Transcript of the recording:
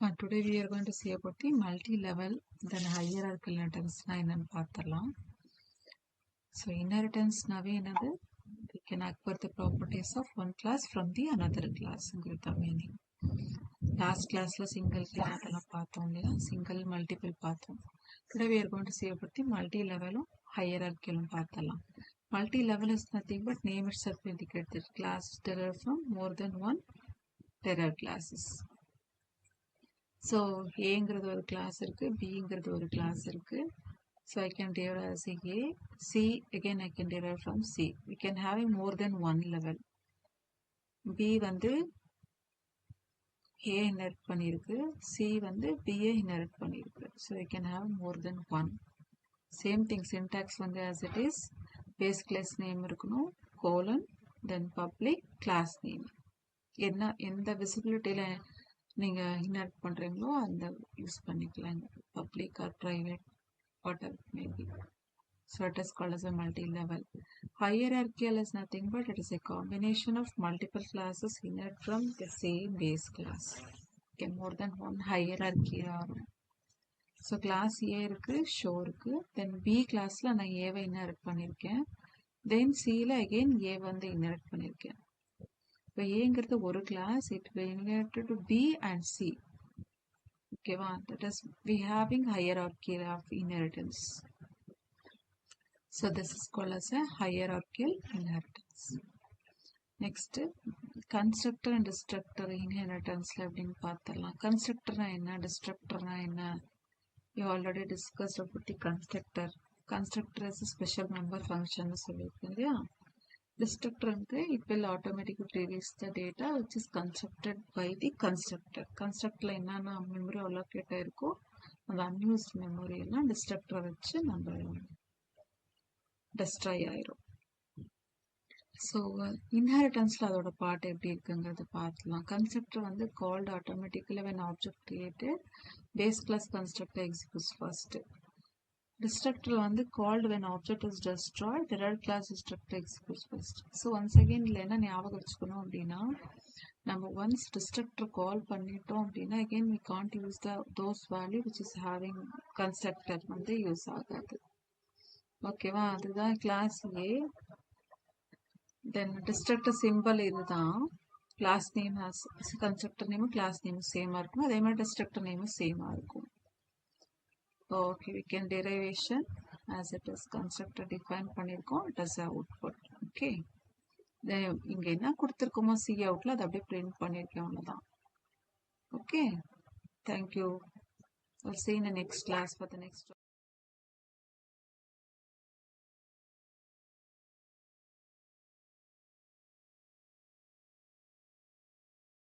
Today we are going to see about the multi-level then hierarchical inheritance என்னன்னு பார்த்தரலாம். So inheritance நாவே என்னது we can acquire the properties of one class from the another class ங்கிறது meaning. Last classல single அதெல்லாம் பார்த்தோம் இல்லையா, single multiple பார்த்தோம். Today we are going to see about the multi-level hierarchical பார்த்தரலாம். Multi-level is nothing but name itself indicates that class is derived from more than one derived classes. So Aங்கிறது ஒரு class இருக்கு, Bங்கிறது ஒரு class இருக்கு. So I can derive as A, C again I can derive from C. We can have more than one level. B வந்து A inherit பண்ணிருக்கு, C வந்து B inherit பண்ணிருக்கு. So we can have more than one. Same thing syntax வந்து as it is, base class name இருக்கணும், colon, then public class name. எந்த visibilityல நீங்க inherit பண்றீங்களோ அந்த யூஸ் பண்ணிக்கலாம், public or private whatever it may be. So it is called as a multi-level. Hierarchical is nothing but it is a combination of multiple classes inherit from the same base class. Okay, more than one hierarchy ஆகும். So class A இருக்கு, show இருக்கு, then B classல நான் A why inherit பண்ணிருக்கேன், then C ல again A வந்து inherit பண்ணிருக்கேன். இப்போ Aங்கிறது ஒரு class, it will inherit to B and C. Okay, that is we having hierarchy of inheritance. So this is called as a hierarchical inheritance. Next, constructor and destructor inheritance அப்படின்னு பார்த்தரலாம். Constructor na enna, destructor na enna? You already discussed about the constructor. Constructor is a special member function சொல்லிருக்கேன் இல்லையா. Destructor வந்து it will automatically release the data which is constructed by the constructor. Constructorல என்னென்ன memory allocate ஆயிருக்கோ அந்த unused memory எல்லாம் destructor வச்சு நம்ம destroy ஆயிரும். So inheritanceல அதோட part எப்படி இருக்குங்கிறது பார்க்கலாம். Constructor வந்து called automatically when object created, base class constructor executes first. Destructor வந்து called when object is destroyed, derived class destructor executes first. So once again இதுல என்ன ஞாபகம் வச்சுக்கணும் அப்படின்னா, நம்ம once destructor call பண்ணிட்டோம் அப்படின்னா again we can't use those value which is having constructor வந்து யூஸ் ஆகாது. ஓகேவா, அதுதான் class A. Then destructor symbol இதுதான், class name has constructor name class name same இருக்கும், அதே மாதிரி destructor name same இருக்கும். Okay, we can derivation as it is constructor define பண்ணிருக்கோம், it is output. Okay, இங்க என்ன கொடுத்திருக்கோமோ C outல அதை அப்படியே print பண்ணிருக்கேன், அவ்வளவுதான். Okay, thank you. We'll see in the next class for the next